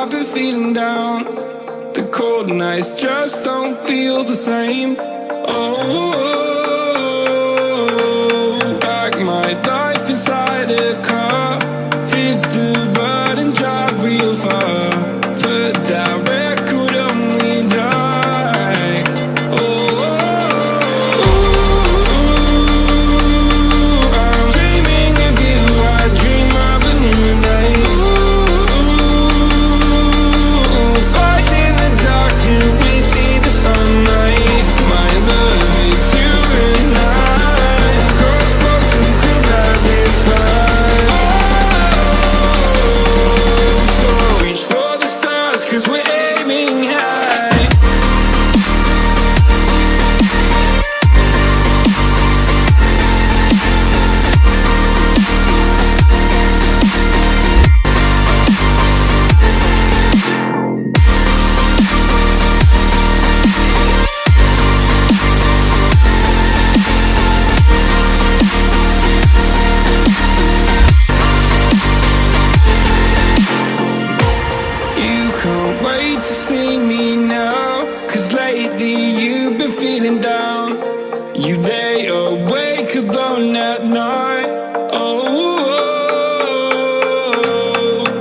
I've been feeling down. The cold nights just don't feel the same. Oh, like my life inside a car. Hit the button, drive real far. Put that record on me like. Oh, I'm dreaming of you. I dream of a new night. Fighting the dark till we see the sunlight. My love, it's you and I. Cross close and could not this fight. So reach for the stars, 'cause we're aiming high. You can't wait to see me now, 'cause lately you've been feeling down. You lay awake alone at night. Oh,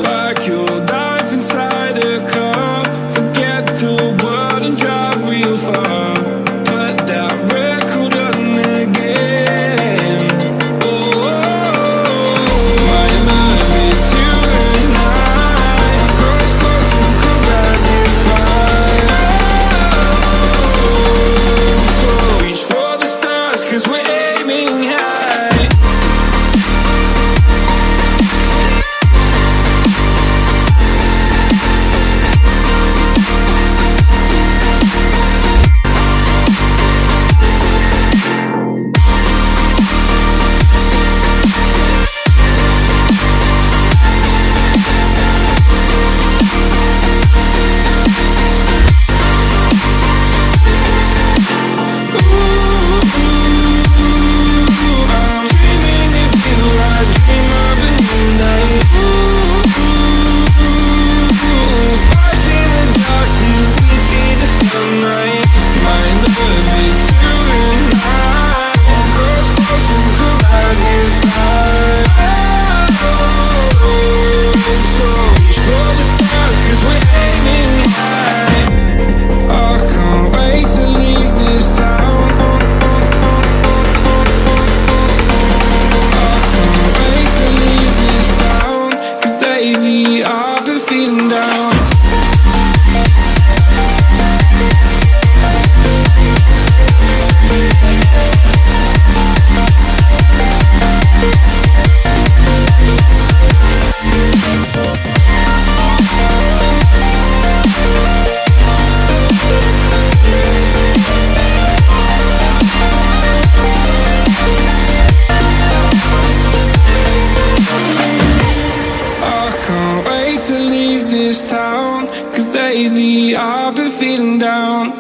like your life inside a car. Forget the world and drive real far. Put that record on again. Oh, my love, it's you and I. Cross close and could not this fight. So reach for the stars, 'cause we're aiming high. I'm dreaming of you. I dream of a new night. Fighting the dark till we see the sunlight. My love, it's you and I. Cross close and could not this fight. So reach for the stars, 'cause we're aiming high. I can't wait to leave this town. I can't wait to leave this town, 'cause lately I've been feeling down. I can't wait to leave this town, 'cause lately I've been feeling down.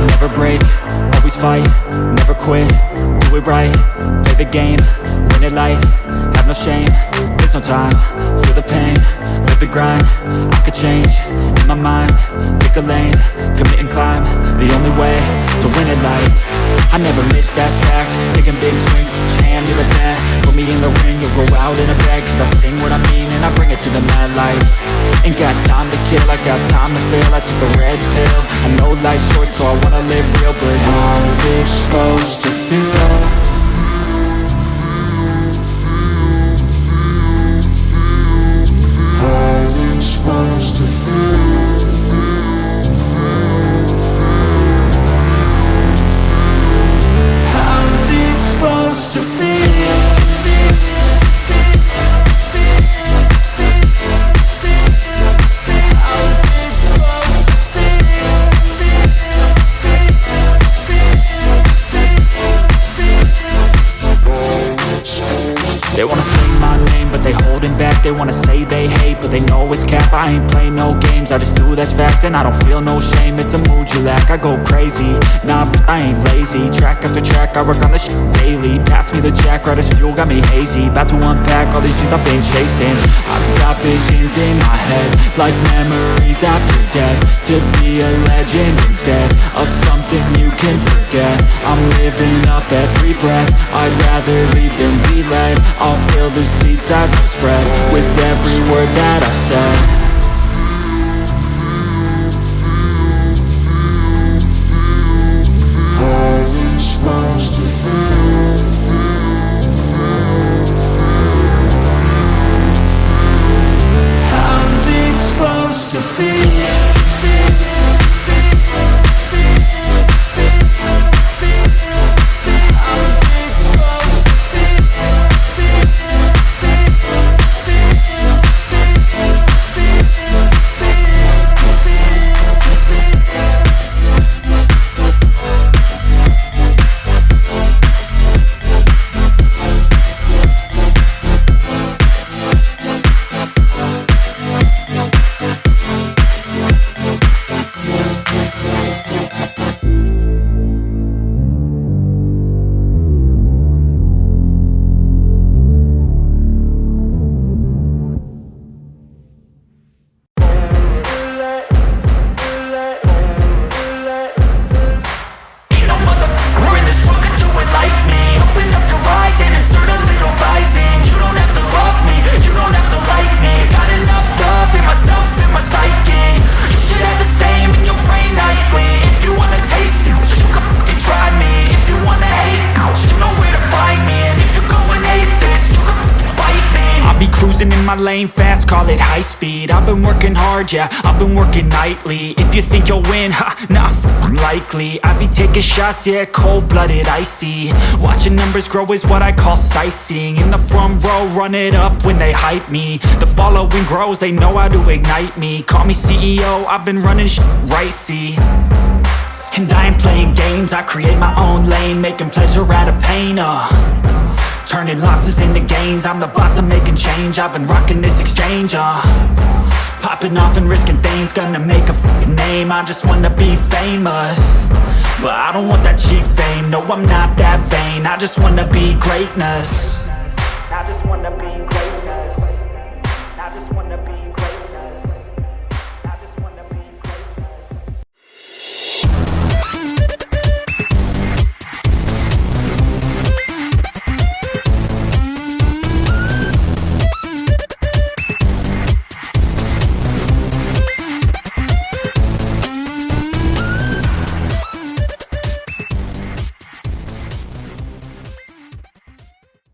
Never break, always fight, never quit, do it right, play the game, win it life, have no shame, there's no time, feel the pain, live the grind, I could change, in my mind, pick a lane, commit and climb, the only way to win at life. I never miss, that's fact, taking big swings, put your hand to the bat, put me in the ring, you'll go out in a bag, 'cause I sing what I mean and I bring it to the mad light. Ain't got time to kill, I got time to feel, I took the red pill, I know life's short so I wanna live real, but how's it supposed to feel? How's it supposed to feel? How's it supposed to feel? cap, I ain't play no games, I just do that's fact. And I don't feel no shame, it's a mood you lack. I go crazy, nah, but I ain't lazy. Track after track, I work on this shit daily. Pass me the jack, right as fuel, got me hazy. About to unpack all these shit I've been chasing. I've got visions in my head, like memories after death. To be a legend instead of something you can forget. I'm living up every breath, I'd rather lead than be led. I'll fill the seats as I spread, with every word that I've said. How's it supposed to feel? How's it supposed to feel? My lane fast, call it high speed. I've been working hard, yeah, I've been working nightly. If you think you'll win, ha, not likely. I be taking shots, yeah, cold-blooded, icy. Watching numbers grow is what I call sightseeing. In the front row, run it up when they hype me. The following grows, they know how to ignite me. Call me CEO, I've been running right, see. And I ain't playing games, I create my own lane, making pleasure out of pain, turning losses into gains. I'm the boss, I'm making change. I've been rocking this exchange, popping off and risking things. Gonna make a f***ing name, I just wanna be famous. But I don't want that cheap fame, no I'm not that vain. I just wanna be greatness.